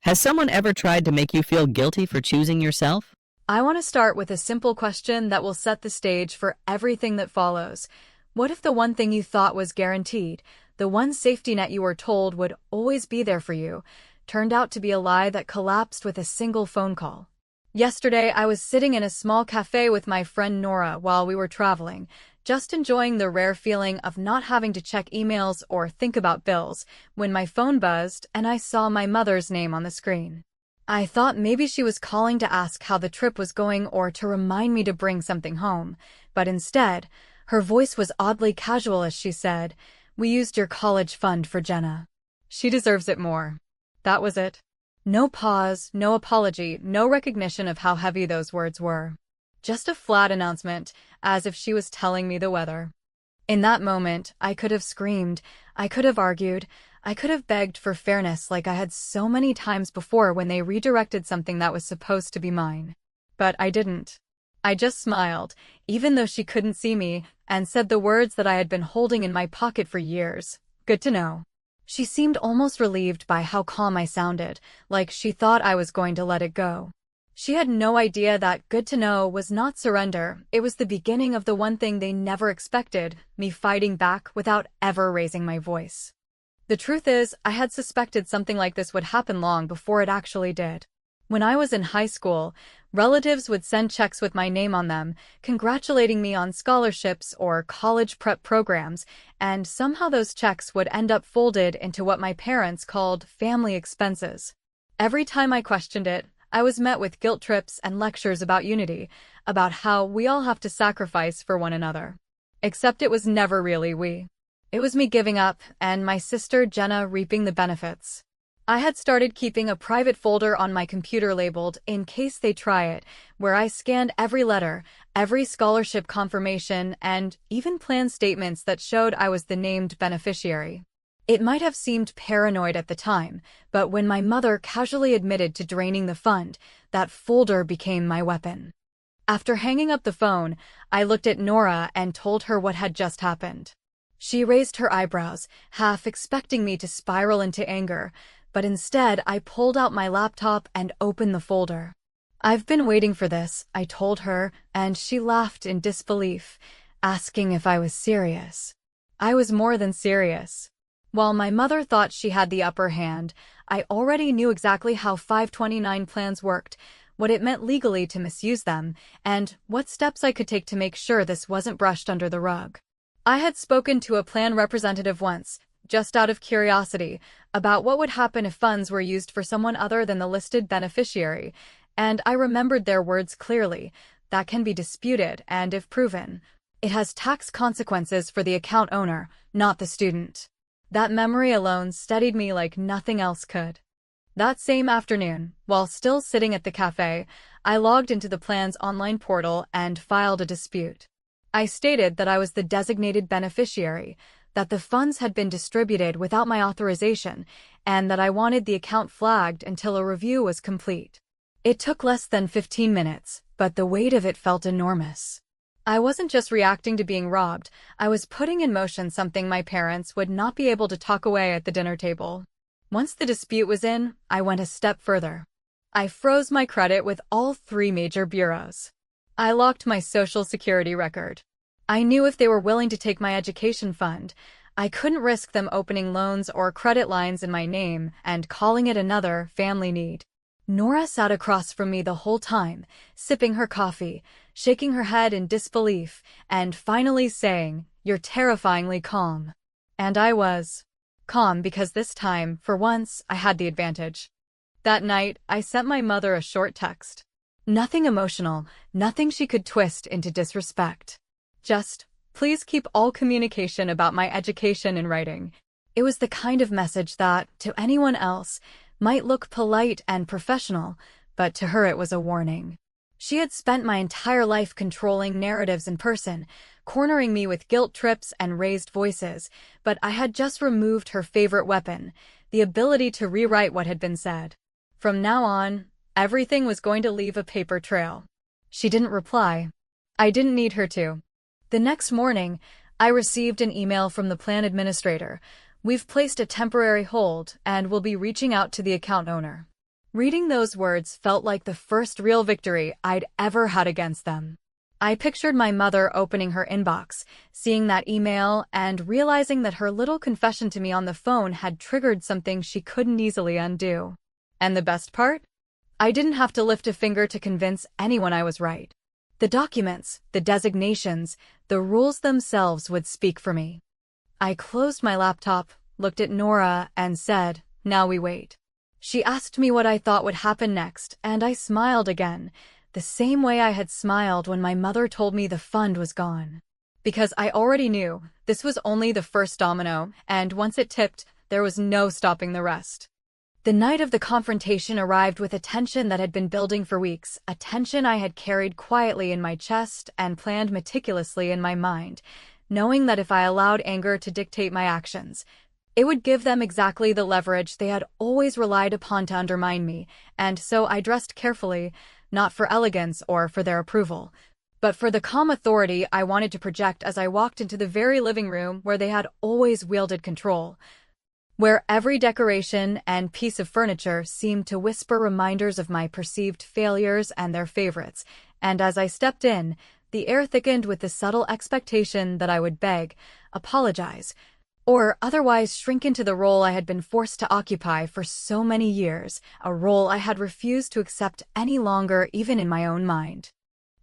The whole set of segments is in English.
Has someone ever tried to make you feel guilty for choosing yourself? I want to start with a simple question that will set the stage for everything that follows. What if the one thing you thought was guaranteed, the one safety net you were told would always be there for you, turned out to be a lie that collapsed with a single phone call? Yesterday, I was sitting in a small cafe with my friend Nora while we were traveling, just enjoying the rare feeling of not having to check emails or think about bills, when my phone buzzed and I saw my mother's name on the screen. I thought maybe she was calling to ask how the trip was going or to remind me to bring something home, but instead, her voice was oddly casual as she said, "We used your college fund for Jenna. She deserves it more." That was it. No pause, no apology, no recognition of how heavy those words were. Just a flat announcement, as if she was telling me the weather. In that moment, I could have screamed, I could have argued, I could have begged for fairness like I had so many times before when they redirected something that was supposed to be mine. But I didn't. I just smiled, even though she couldn't see me, and said the words that I had been holding in my pocket for years. Good to know. She seemed almost relieved by how calm I sounded, like she thought I was going to let it go. She had no idea that good to know was not surrender. It was the beginning of the one thing they never expected, me fighting back without ever raising my voice. The truth is, I had suspected something like this would happen long before it actually did. When I was in high school, relatives would send checks with my name on them, congratulating me on scholarships or college prep programs, and somehow those checks would end up folded into what my parents called family expenses. Every time I questioned it, I was met with guilt trips and lectures about unity, about how we all have to sacrifice for one another. Except it was never really we. It was me giving up, and my sister Jenna reaping the benefits. I had started keeping a private folder on my computer labeled "In Case They Try It," where I scanned every letter, every scholarship confirmation, and even planned statements that showed I was the named beneficiary. It might have seemed paranoid at the time, but when my mother casually admitted to draining the fund, that folder became my weapon. After hanging up the phone, I looked at Nora and told her what had just happened. She raised her eyebrows, half expecting me to spiral into anger, but instead I pulled out my laptop and opened the folder. "I've been waiting for this," I told her, and she laughed in disbelief, asking if I was serious. I was more than serious. While my mother thought she had the upper hand, I already knew exactly how 529 plans worked, what it meant legally to misuse them, and what steps I could take to make sure this wasn't brushed under the rug. I had spoken to a plan representative once, just out of curiosity, about what would happen if funds were used for someone other than the listed beneficiary, and I remembered their words clearly. That can be disputed, and if proven, it has tax consequences for the account owner, not the student. That memory alone steadied me like nothing else could. That same afternoon, while still sitting at the cafe, I logged into the plan's online portal and filed a dispute. I stated that I was the designated beneficiary, that the funds had been distributed without my authorization, and that I wanted the account flagged until a review was complete. It took less than 15 minutes, but the weight of it felt enormous. I wasn't just reacting to being robbed, I was putting in motion something my parents would not be able to talk away at the dinner table. Once the dispute was in, I went a step further. I froze my credit with all 3 major bureaus. I locked my Social Security record. I knew if they were willing to take my education fund, I couldn't risk them opening loans or credit lines in my name and calling it another family need. Nora sat across from me the whole time, sipping her coffee, shaking her head in disbelief, and finally saying, "You're terrifyingly calm." And I was. Calm because this time, for once, I had the advantage. That night, I sent my mother a short text. Nothing emotional, nothing she could twist into disrespect. Just, "Please keep all communication about my education in writing." It was the kind of message that, to anyone else, might look polite and professional, but to her it was a warning. She had spent my entire life controlling narratives in person, cornering me with guilt trips and raised voices, but I had just removed her favorite weapon, the ability to rewrite what had been said. From now on, everything was going to leave a paper trail. She didn't reply. I didn't need her to. The next morning, I received an email from the plan administrator. "We've placed a temporary hold and will be reaching out to the account owner." Reading those words felt like the first real victory I'd ever had against them. I pictured my mother opening her inbox, seeing that email, and realizing that her little confession to me on the phone had triggered something she couldn't easily undo. And the best part? I didn't have to lift a finger to convince anyone I was right. The documents, the designations, the rules themselves would speak for me. I closed my laptop, looked at Nora, and said, "Now we wait." She asked me what I thought would happen next, and I smiled again, the same way I had smiled when my mother told me the fund was gone. Because I already knew this was only the first domino, and once it tipped, there was no stopping the rest. The night of the confrontation arrived with a tension that had been building for weeks, a tension I had carried quietly in my chest and planned meticulously in my mind, knowing that if I allowed anger to dictate my actions, it would give them exactly the leverage they had always relied upon to undermine me, and so I dressed carefully, not for elegance or for their approval, but for the calm authority I wanted to project as I walked into the very living room where they had always wielded control, where every decoration and piece of furniture seemed to whisper reminders of my perceived failures and their favorites, and as I stepped in, the air thickened with the subtle expectation that I would beg, apologize, or otherwise shrink into the role I had been forced to occupy for so many years, a role I had refused to accept any longer even in my own mind.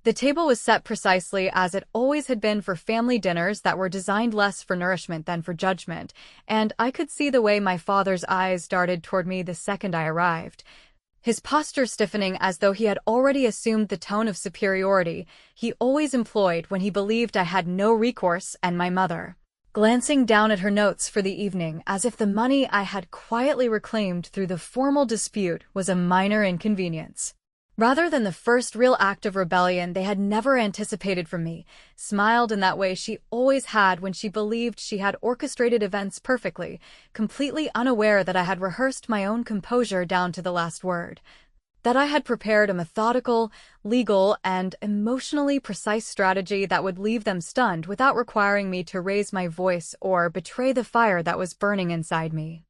The table was set precisely as it always had been for family dinners that were designed less for nourishment than for judgment, and I could see the way my father's eyes darted toward me the second I arrived, his posture stiffening as though he had already assumed the tone of superiority he always employed when he believed I had no recourse, and my mother, glancing down at her notes for the evening as if the money I had quietly reclaimed through the formal dispute was a minor inconvenience. Rather than the first real act of rebellion they had never anticipated from me, smiled in that way she always had when she believed she had orchestrated events perfectly, completely unaware that I had rehearsed my own composure down to the last word, that I had prepared a methodical, legal, and emotionally precise strategy that would leave them stunned without requiring me to raise my voice or betray the fire that was burning inside me.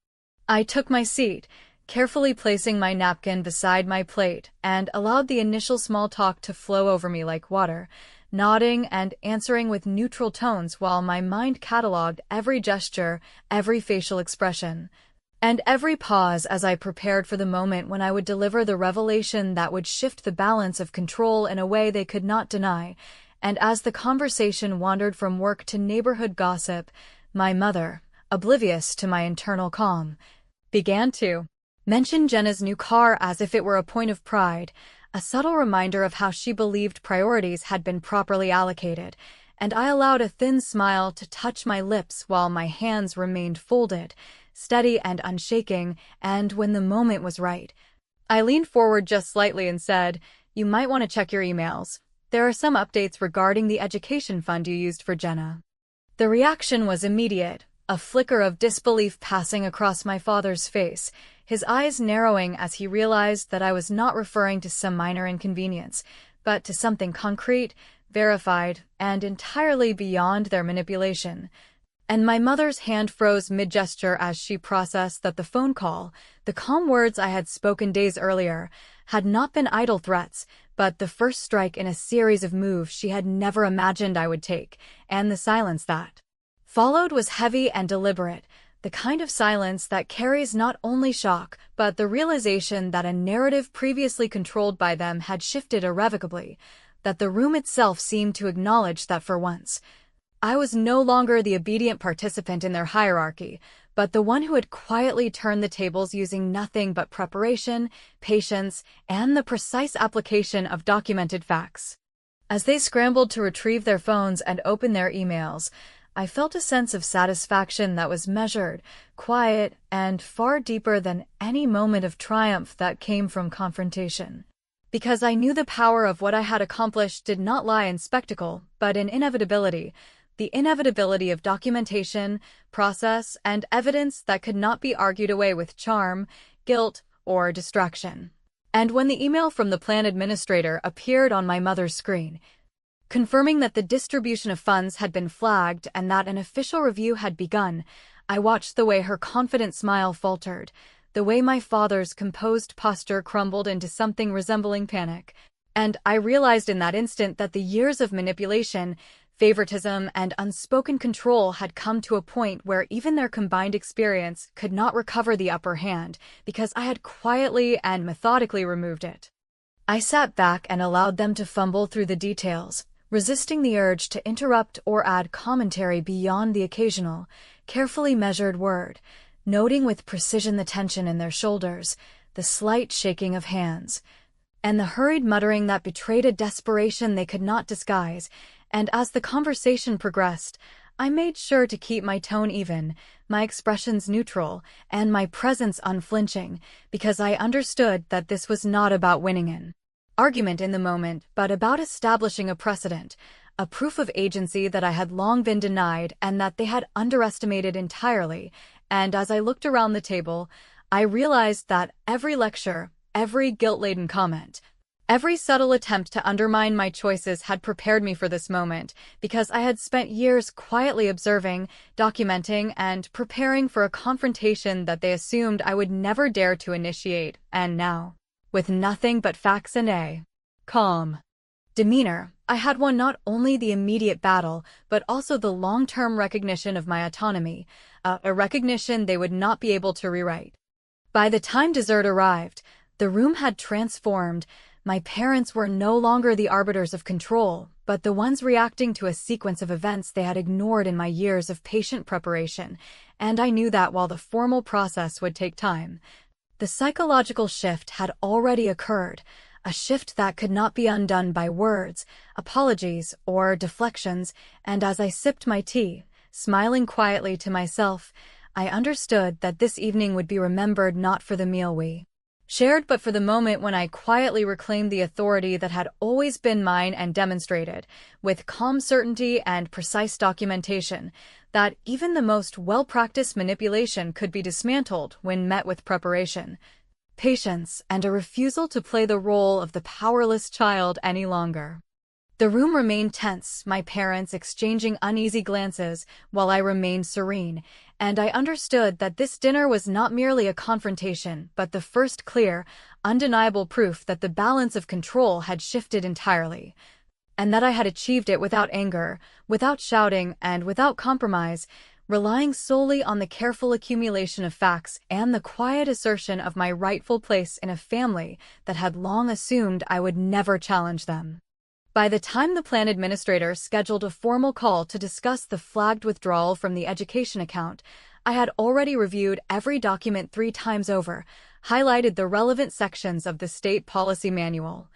I took my seat, carefully placing my napkin beside my plate, and allowed the initial small talk to flow over me like water, nodding and answering with neutral tones while my mind catalogued every gesture, every facial expression, and every pause as I prepared for the moment when I would deliver the revelation that would shift the balance of control in a way they could not deny. And as the conversation wandered from work to neighborhood gossip, my mother, oblivious to my internal calm, began to mention Jenna's new car as if it were a point of pride, a subtle reminder of how she believed priorities had been properly allocated, and I allowed a thin smile to touch my lips while my hands remained folded, steady and unshaking, and when the moment was right, I leaned forward just slightly and said, "You might want to check your emails. There are some updates regarding the education fund you used for Jenna." The reaction was immediate, a flicker of disbelief passing across my father's face, his eyes narrowing as he realized that I was not referring to some minor inconvenience, but to something concrete, verified, and entirely beyond their manipulation. And my mother's hand froze mid-gesture as she processed that the phone call, the calm words I had spoken days earlier, had not been idle threats, but the first strike in a series of moves she had never imagined I would take, and the silence that followed was heavy and deliberate, the kind of silence that carries not only shock, but the realization that a narrative previously controlled by them had shifted irrevocably, that the room itself seemed to acknowledge that for once, I was no longer the obedient participant in their hierarchy, but the one who had quietly turned the tables using nothing but preparation, patience, and the precise application of documented facts. As they scrambled to retrieve their phones and open their emails, I felt a sense of satisfaction that was measured, quiet, and far deeper than any moment of triumph that came from confrontation. Because I knew the power of what I had accomplished did not lie in spectacle, but in inevitability, the inevitability of documentation, process, and evidence that could not be argued away with charm, guilt, or distraction. And when the email from the plan administrator appeared on my mother's screen, confirming that the distribution of funds had been flagged and that an official review had begun, I watched the way her confident smile faltered, the way my father's composed posture crumbled into something resembling panic. And I realized in that instant that the years of manipulation, favoritism, and unspoken control had come to a point where even their combined experience could not recover the upper hand because I had quietly and methodically removed it. I sat back and allowed them to fumble through the details, resisting the urge to interrupt or add commentary beyond the occasional, carefully measured word, noting with precision the tension in their shoulders, the slight shaking of hands, and the hurried muttering that betrayed a desperation they could not disguise. And as the conversation progressed, I made sure to keep my tone even, my expressions neutral, and my presence unflinching, because I understood that this was not about winning an argument in the moment, but about establishing a precedent, a proof of agency that I had long been denied and that they had underestimated entirely. And as I looked around the table, I realized that every lecture, every guilt-laden comment, every subtle attempt to undermine my choices had prepared me for this moment, because I had spent years quietly observing, documenting, and preparing for a confrontation that they assumed I would never dare to initiate. And now, with nothing but facts and a calm demeanor, I had won not only the immediate battle, but also the long-term recognition of my autonomy, a recognition they would not be able to rewrite. By the time dessert arrived, the room had transformed. My parents were no longer the arbiters of control, but the ones reacting to a sequence of events they had ignored in my years of patient preparation, and I knew that while the formal process would take time, the psychological shift had already occurred, a shift that could not be undone by words, apologies, or deflections. And as I sipped my tea, smiling quietly to myself, I understood that this evening would be remembered not for the meal we shared, but for the moment when I quietly reclaimed the authority that had always been mine and demonstrated, with calm certainty and precise documentation, that even the most well-practiced manipulation could be dismantled when met with preparation, patience, and a refusal to play the role of the powerless child any longer. The room remained tense, my parents exchanging uneasy glances while I remained serene, and I understood that this dinner was not merely a confrontation, but the first clear, undeniable proof that the balance of control had shifted entirely, and that I had achieved it without anger, without shouting, and without compromise, relying solely on the careful accumulation of facts and the quiet assertion of my rightful place in a family that had long assumed I would never challenge them. By the time the plan administrator scheduled a formal call to discuss the flagged withdrawal from the education account, I had already reviewed every document 3 times over, highlighted the relevant sections of the state policy manual,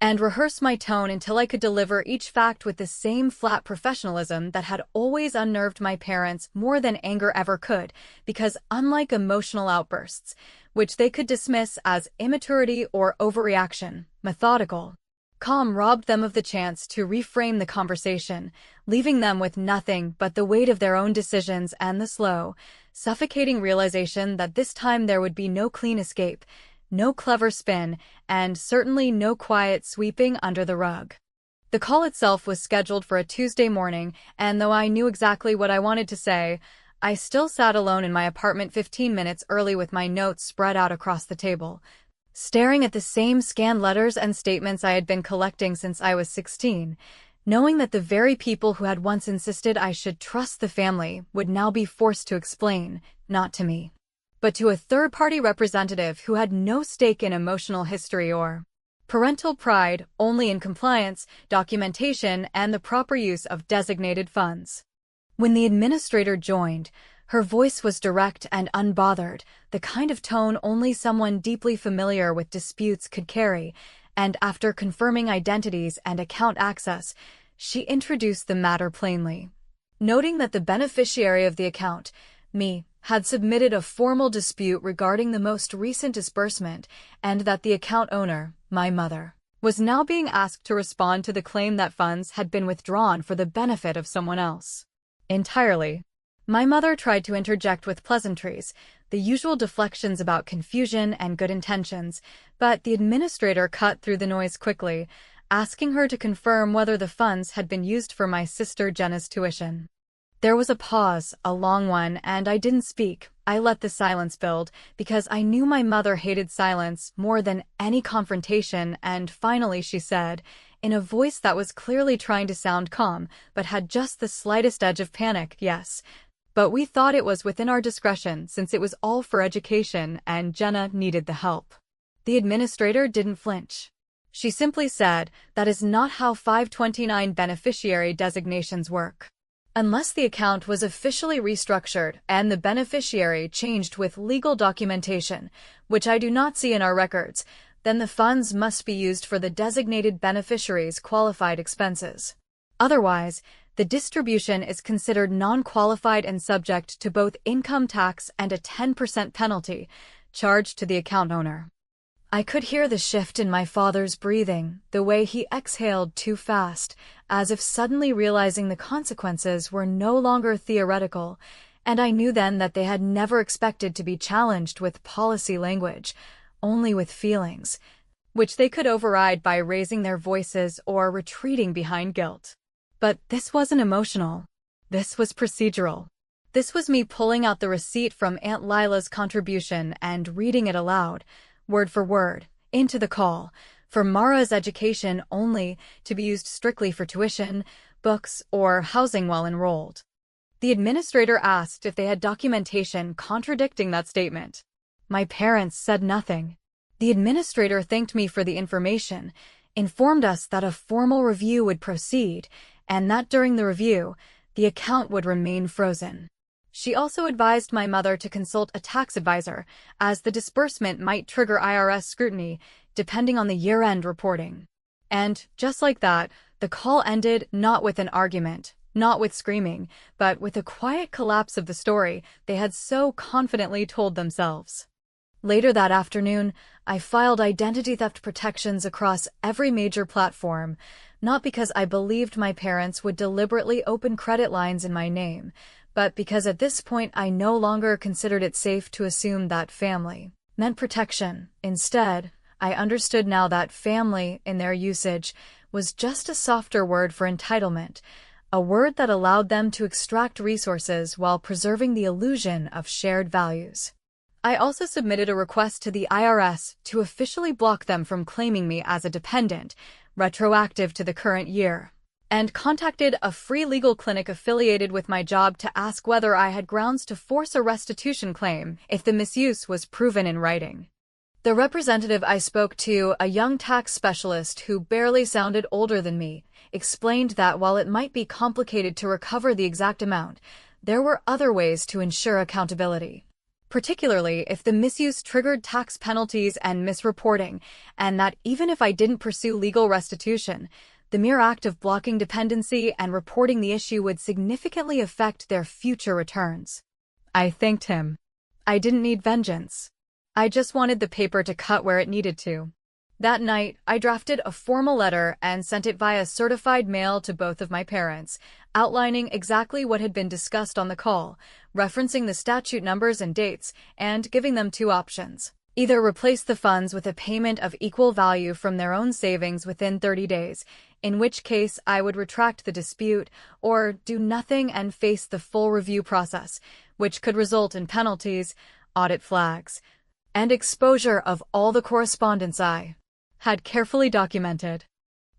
and rehearsed my tone until I could deliver each fact with the same flat professionalism that had always unnerved my parents more than anger ever could, because unlike emotional outbursts, which they could dismiss as immaturity or overreaction, methodical calm robbed them of the chance to reframe the conversation, leaving them with nothing but the weight of their own decisions and the slow, suffocating realization that this time there would be no clean escape, no clever spin, and certainly no quiet sweeping under the rug. The call itself was scheduled for a Tuesday morning, and though I knew exactly what I wanted to say, I still sat alone in my apartment 15 minutes early with my notes spread out across the table, staring at the same scanned letters and statements I had been collecting since I was 16, knowing that the very people who had once insisted I should trust the family would now be forced to explain, not to me, but to a third-party representative who had no stake in emotional history or parental pride, only in compliance, documentation, and the proper use of designated funds. When the administrator joined, her voice was direct and unbothered, the kind of tone only someone deeply familiar with disputes could carry, and after confirming identities and account access, she introduced the matter plainly, noting that the beneficiary of the account, me, had submitted a formal dispute regarding the most recent disbursement, and that the account owner, my mother, was now being asked to respond to the claim that funds had been withdrawn for the benefit of someone else entirely. My mother tried to interject with pleasantries, the usual deflections about confusion and good intentions, but the administrator cut through the noise quickly, asking her to confirm whether the funds had been used for my sister Jenna's tuition. There was a pause, a long one, and I didn't speak. I let the silence build, because I knew my mother hated silence more than any confrontation, and finally she said, in a voice that was clearly trying to sound calm, but had just the slightest edge of panic, "Yes. But we thought it was within our discretion since it was all for education and Jenna needed the help." The administrator didn't flinch. She simply said, "That is not how 529 beneficiary designations work. Unless the account was officially restructured and the beneficiary changed with legal documentation, which I do not see in our records, then the funds must be used for the designated beneficiary's qualified expenses. Otherwise, the distribution is considered non-qualified and subject to both income tax and a 10% penalty charged to the account owner." I could hear the shift in my father's breathing, the way he exhaled too fast, as if suddenly realizing the consequences were no longer theoretical, and I knew then that they had never expected to be challenged with policy language, only with feelings, which they could override by raising their voices or retreating behind guilt. But this wasn't emotional. This was procedural. This was me pulling out the receipt from Aunt Lila's contribution and reading it aloud, word for word, into the call, for Mara's education only, to be used strictly for tuition, books, or housing while enrolled. The administrator asked if they had documentation contradicting that statement. My parents said nothing. The administrator thanked me for the information, informed us that a formal review would proceed, and that during the review, the account would remain frozen. She also advised my mother to consult a tax advisor, as the disbursement might trigger IRS scrutiny, depending on the year-end reporting. And, just like that, the call ended not with an argument, not with screaming, but with a quiet collapse of the story they had so confidently told themselves. Later that afternoon, I filed identity theft protections across every major platform, not because I believed my parents would deliberately open credit lines in my name, but because at this point I no longer considered it safe to assume that family meant protection. Instead, I understood now that family, in their usage, was just a softer word for entitlement, a word that allowed them to extract resources while preserving the illusion of shared values. I also submitted a request to the IRS to officially block them from claiming me as a dependent, retroactive to the current year, and contacted a free legal clinic affiliated with my job to ask whether I had grounds to force a restitution claim if the misuse was proven in writing. The representative I spoke to, a young tax specialist who barely sounded older than me, explained that while it might be complicated to recover the exact amount, there were other ways to ensure accountability, particularly if the misuse triggered tax penalties and misreporting, and that even if I didn't pursue legal restitution, the mere act of blocking dependency and reporting the issue would significantly affect their future returns. I thanked him. I didn't need vengeance. I just wanted the paper to cut where it needed to. That night, I drafted a formal letter and sent it via certified mail to both of my parents, outlining exactly what had been discussed on the call, referencing the statute numbers and dates, and giving them two options. Either replace the funds with a payment of equal value from their own savings within 30 days, in which case I would retract the dispute, or do nothing and face the full review process, which could result in penalties, audit flags, and exposure of all the correspondence I had carefully documented.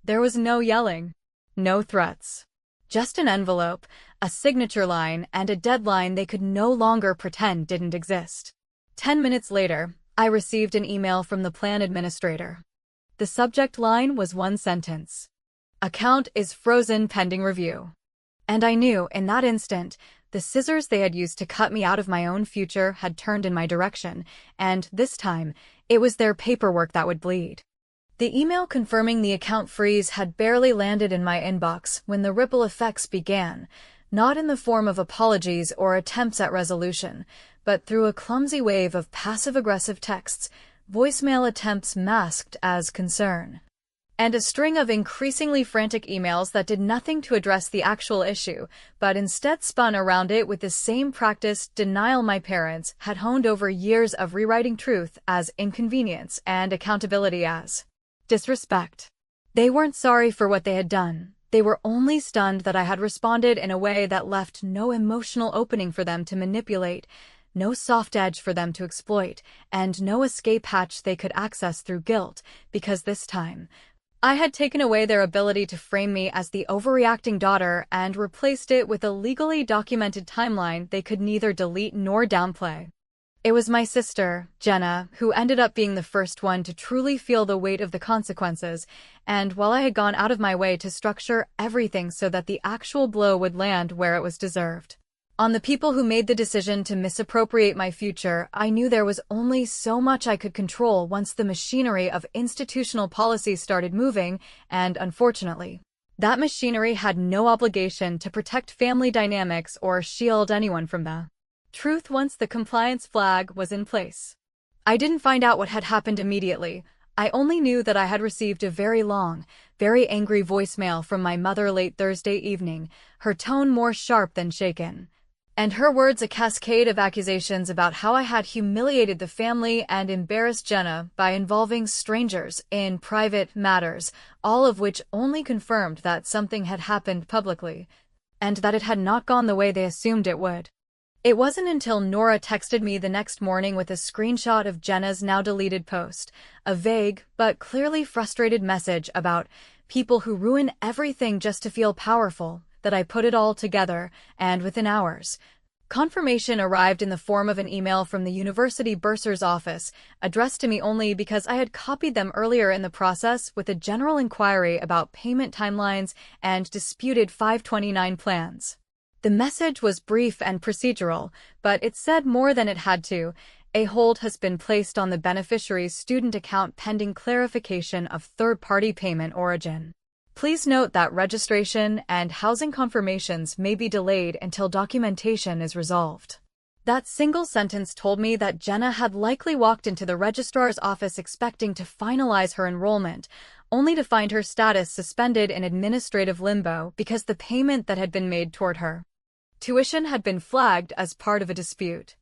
There was no yelling, no threats, just an envelope, a signature line, and a deadline they could no longer pretend didn't exist. 10 minutes later, I received an email from the plan administrator. The subject line was one sentence: "Account is frozen pending review." And I knew, in that instant, the scissors they had used to cut me out of my own future had turned in my direction, and this time, it was their paperwork that would bleed. The email confirming the account freeze had barely landed in my inbox when the ripple effects began, not in the form of apologies or attempts at resolution, but through a clumsy wave of passive-aggressive texts, voicemail attempts masked as concern, and a string of increasingly frantic emails that did nothing to address the actual issue, but instead spun around it with the same practice denial my parents had honed over years of rewriting truth as inconvenience and accountability as disrespect. They weren't sorry for what they had done. They were only stunned that I had responded in a way that left no emotional opening for them to manipulate, no soft edge for them to exploit, and no escape hatch they could access through guilt, because this time, I had taken away their ability to frame me as the overreacting daughter and replaced it with a legally documented timeline they could neither delete nor downplay. It was my sister, Jenna, who ended up being the first one to truly feel the weight of the consequences, and while I had gone out of my way to structure everything so that the actual blow would land where it was deserved. On the people who made the decision to misappropriate my future, I knew there was only so much I could control once the machinery of institutional policy started moving, and unfortunately, that machinery had no obligation to protect family dynamics or shield anyone from the truth once the compliance flag was in place. I didn't find out what had happened immediately. I only knew that I had received a very long, very angry voicemail from my mother late Thursday evening, her tone more sharp than shaken, and her words a cascade of accusations about how I had humiliated the family and embarrassed Jenna by involving strangers in private matters, all of which only confirmed that something had happened publicly, and that it had not gone the way they assumed it would. It wasn't until Nora texted me the next morning with a screenshot of Jenna's now-deleted post, a vague but clearly frustrated message about people who ruin everything just to feel powerful, that I put it all together, and within hours, confirmation arrived in the form of an email from the university bursar's office, addressed to me only because I had copied them earlier in the process with a general inquiry about payment timelines and disputed 529 plans. The message was brief and procedural, but it said more than it had to. A hold has been placed on the beneficiary's student account pending clarification of third-party payment origin. Please note that registration and housing confirmations may be delayed until documentation is resolved. That single sentence told me that Jenna had likely walked into the registrar's office expecting to finalize her enrollment, only to find her status suspended in administrative limbo because the payment that had been made toward her tuition had been flagged as part of a dispute.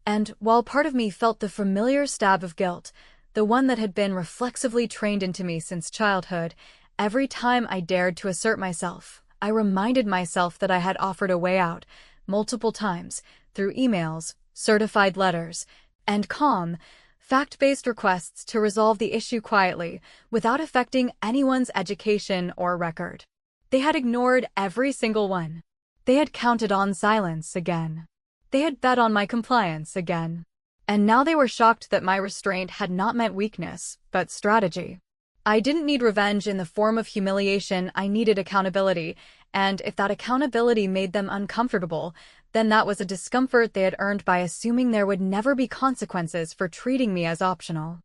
And while part of me felt the familiar stab of guilt, the one that had been reflexively trained into me since childhood, every time I dared to assert myself, I reminded myself that I had offered a way out, multiple times, through emails, certified letters, and calm, fact-based requests to resolve the issue quietly, without affecting anyone's education or record. They had ignored every single one. They had counted on silence again. They had bet on my compliance again. And now they were shocked that my restraint had not meant weakness, but strategy. I didn't need revenge in the form of humiliation, I needed accountability, and if that accountability made them uncomfortable, then that was a discomfort they had earned by assuming there would never be consequences for treating me as optional.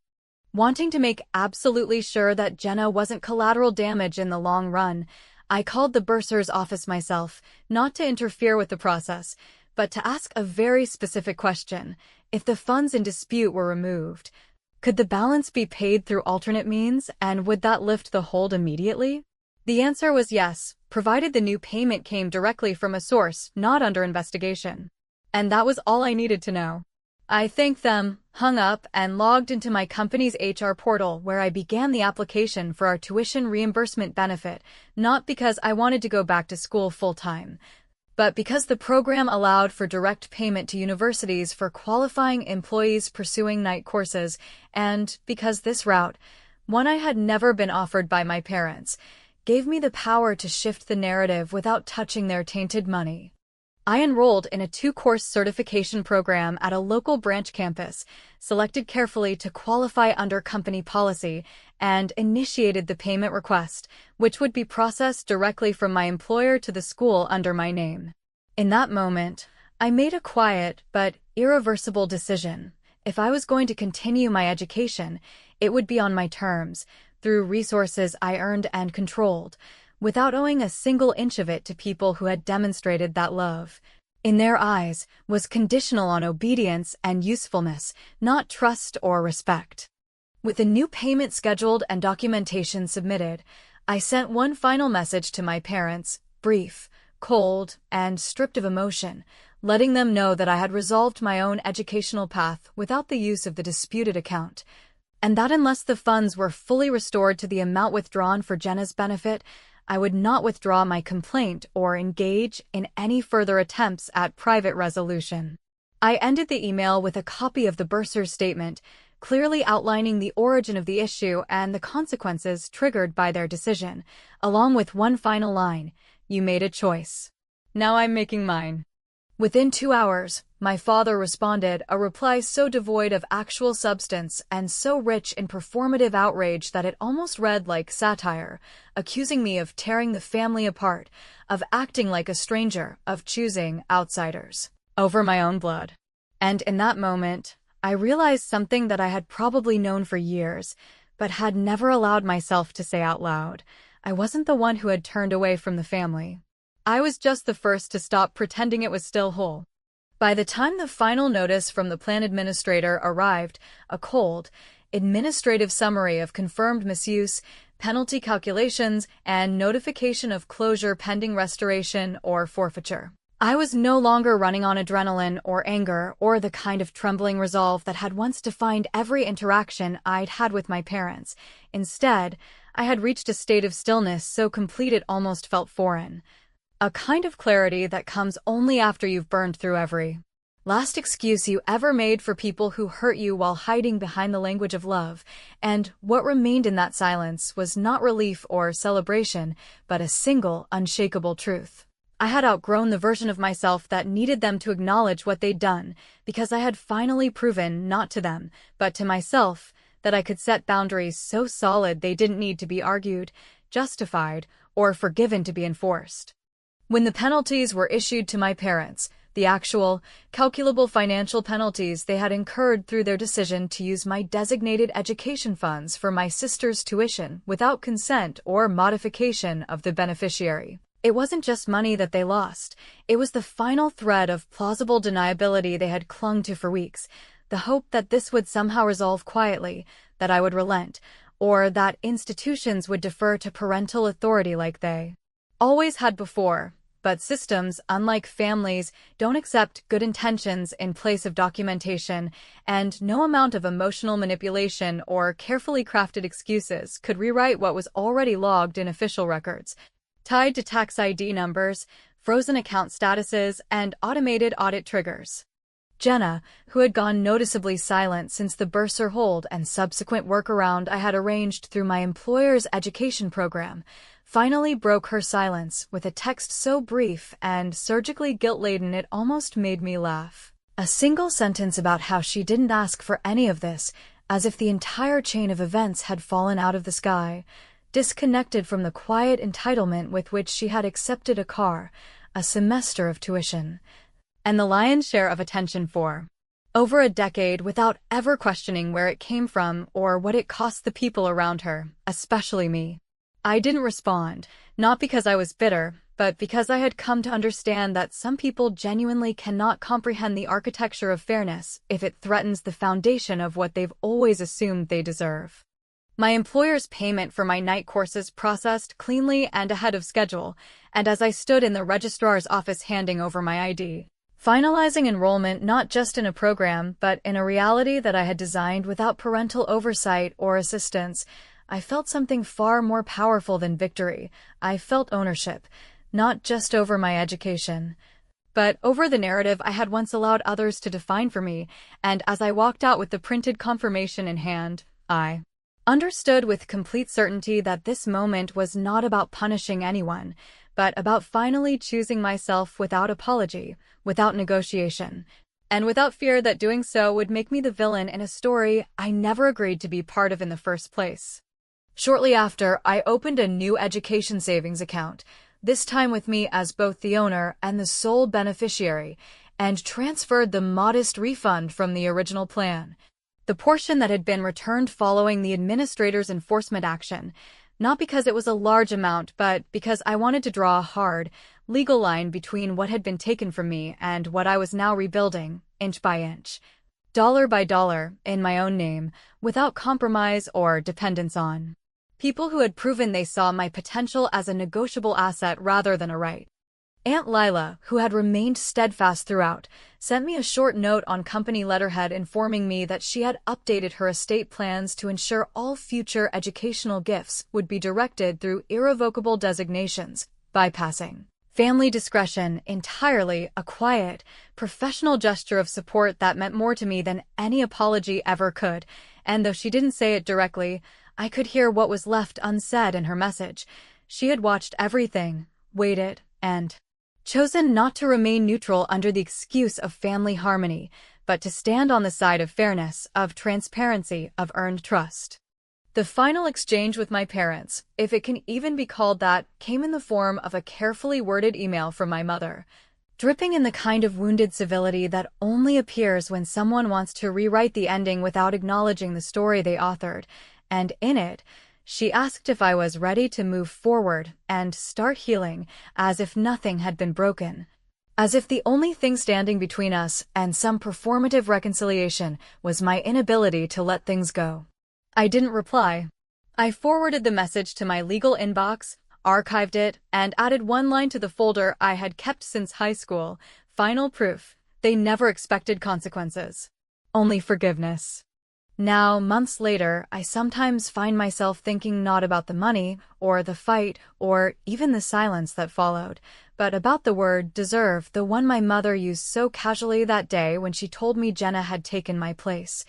Wanting to make absolutely sure that Jenna wasn't collateral damage in the long run, I called the bursar's office myself, not to interfere with the process, but to ask a very specific question. If the funds in dispute were removed, could the balance be paid through alternate means, and would that lift the hold immediately? The answer was yes, provided the new payment came directly from a source not under investigation. And that was all I needed to know. I thanked them, hung up, and logged into my company's HR portal where I began the application for our tuition reimbursement benefit, not because I wanted to go back to school full-time, but because the program allowed for direct payment to universities for qualifying employees pursuing night courses, and because this route, one I had never been offered by my parents, gave me the power to shift the narrative without touching their tainted money. I enrolled in a 2-course certification program at a local branch campus, selected carefully to qualify under company policy, and initiated the payment request, which would be processed directly from my employer to the school under my name. In that moment, I made a quiet but irreversible decision. If I was going to continue my education, it would be on my terms, through resources I earned and controlled, without owing a single inch of it to people who had demonstrated that love, in their eyes, was conditional on obedience and usefulness, not trust or respect. With a new payment scheduled and documentation submitted, I sent one final message to my parents, brief, cold, and stripped of emotion, letting them know that I had resolved my own educational path without the use of the disputed account, and that unless the funds were fully restored to the amount withdrawn for Jenna's benefit, I would not withdraw my complaint or engage in any further attempts at private resolution. I ended the email with a copy of the bursar's statement, clearly outlining the origin of the issue and the consequences triggered by their decision, along with one final line: "You made a choice. Now I'm making mine." Within 2 hours, my father responded, a reply so devoid of actual substance and so rich in performative outrage that it almost read like satire, accusing me of tearing the family apart, of acting like a stranger, of choosing outsiders over my own blood. And in that moment, I realized something that I had probably known for years, but had never allowed myself to say out loud. I wasn't the one who had turned away from the family. I was just the first to stop pretending it was still whole. By the time the final notice from the plan administrator arrived, a cold, administrative summary of confirmed misuse, penalty calculations, and notification of closure pending restoration or forfeiture. I was no longer running on adrenaline or anger or the kind of trembling resolve that had once defined every interaction I'd had with my parents. Instead, I had reached a state of stillness so complete it almost felt foreign. A kind of clarity that comes only after you've burned through every last excuse you ever made for people who hurt you while hiding behind the language of love, and what remained in that silence was not relief or celebration, but a single, unshakable truth. I had outgrown the version of myself that needed them to acknowledge what they'd done, because I had finally proven, not to them, but to myself, that I could set boundaries so solid they didn't need to be argued, justified, or forgiven to be enforced. When the penalties were issued to my parents, the actual, calculable financial penalties they had incurred through their decision to use my designated education funds for my sister's tuition without consent or modification of the beneficiary. It wasn't just money that they lost. It was the final thread of plausible deniability they had clung to for weeks, the hope that this would somehow resolve quietly, that I would relent, or that institutions would defer to parental authority like they always had before. But systems, unlike families, don't accept good intentions in place of documentation, and no amount of emotional manipulation or carefully crafted excuses could rewrite what was already logged in official records, tied to tax ID numbers, frozen account statuses, and automated audit triggers. Jenna, who had gone noticeably silent since the bursar hold and subsequent workaround I had arranged through my employer's education program, finally broke her silence with a text so brief and surgically guilt-laden it almost made me laugh. A single sentence about how she didn't ask for any of this, as if the entire chain of events had fallen out of the sky, disconnected from the quiet entitlement with which she had accepted a car, a semester of tuition, and the lion's share of attention for over a decade without ever questioning where it came from or what it cost the people around her, especially me. I didn't respond, not because I was bitter, but because I had come to understand that some people genuinely cannot comprehend the architecture of fairness if it threatens the foundation of what they've always assumed they deserve. My employer's payment for my night courses processed cleanly and ahead of schedule, and as I stood in the registrar's office handing over my ID, finalizing enrollment not just in a program but in a reality that I had designed without parental oversight or assistance, I felt something far more powerful than victory. I felt ownership, not just over my education, but over the narrative I had once allowed others to define for me, and as I walked out with the printed confirmation in hand, I understood with complete certainty that this moment was not about punishing anyone, but about finally choosing myself without apology, without negotiation, and without fear that doing so would make me the villain in a story I never agreed to be part of in the first place. Shortly after, I opened a new education savings account, this time with me as both the owner and the sole beneficiary, and transferred the modest refund from the original plan, the portion that had been returned following the administrator's enforcement action, not because it was a large amount, but because I wanted to draw a hard, legal line between what had been taken from me and what I was now rebuilding, inch by inch, dollar by dollar, in my own name, without compromise or dependence on people who had proven they saw my potential as a negotiable asset rather than a right. Aunt Lila, who had remained steadfast throughout, sent me a short note on company letterhead informing me that she had updated her estate plans to ensure all future educational gifts would be directed through irrevocable designations, bypassing family discretion entirely. A quiet, professional gesture of support that meant more to me than any apology ever could, and though she didn't say it directly, I could hear what was left unsaid in her message. She had watched everything, waited, and chosen not to remain neutral under the excuse of family harmony, but to stand on the side of fairness, of transparency, of earned trust. The final exchange with my parents, if it can even be called that, came in the form of a carefully worded email from my mother, dripping in the kind of wounded civility that only appears when someone wants to rewrite the ending without acknowledging the story they authored, and in it, she asked if I was ready to move forward and start healing, as if nothing had been broken. As if the only thing standing between us and some performative reconciliation was my inability to let things go. I didn't reply. I forwarded the message to my legal inbox, archived it, and added one line to the folder I had kept since high school. Final proof. They never expected consequences. Only forgiveness. Now, months later, I sometimes find myself thinking not about the money, or the fight, or even the silence that followed, but about the word deserve, the one my mother used so casually that day when she told me Jenna had taken my place.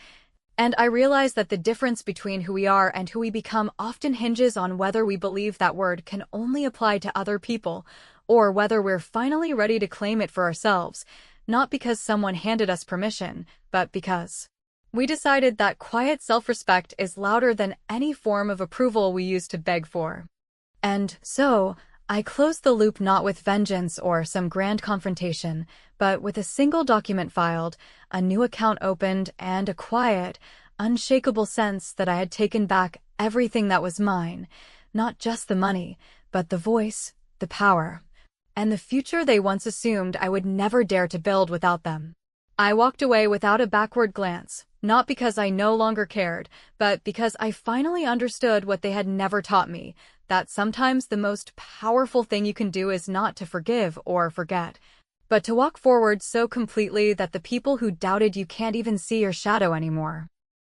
And I realize that the difference between who we are and who we become often hinges on whether we believe that word can only apply to other people, or whether we're finally ready to claim it for ourselves, not because someone handed us permission, but because we decided that quiet self-respect is louder than any form of approval we used to beg for. And so, I closed the loop not with vengeance or some grand confrontation, but with a single document filed, a new account opened, and a quiet, unshakable sense that I had taken back everything that was mine, not just the money, but the voice, the power, and the future they once assumed I would never dare to build without them. I walked away without a backward glance, not because I no longer cared, but because I finally understood what they had never taught me, that sometimes the most powerful thing you can do is not to forgive or forget, but to walk forward so completely that the people who doubted you can't even see your shadow anymore.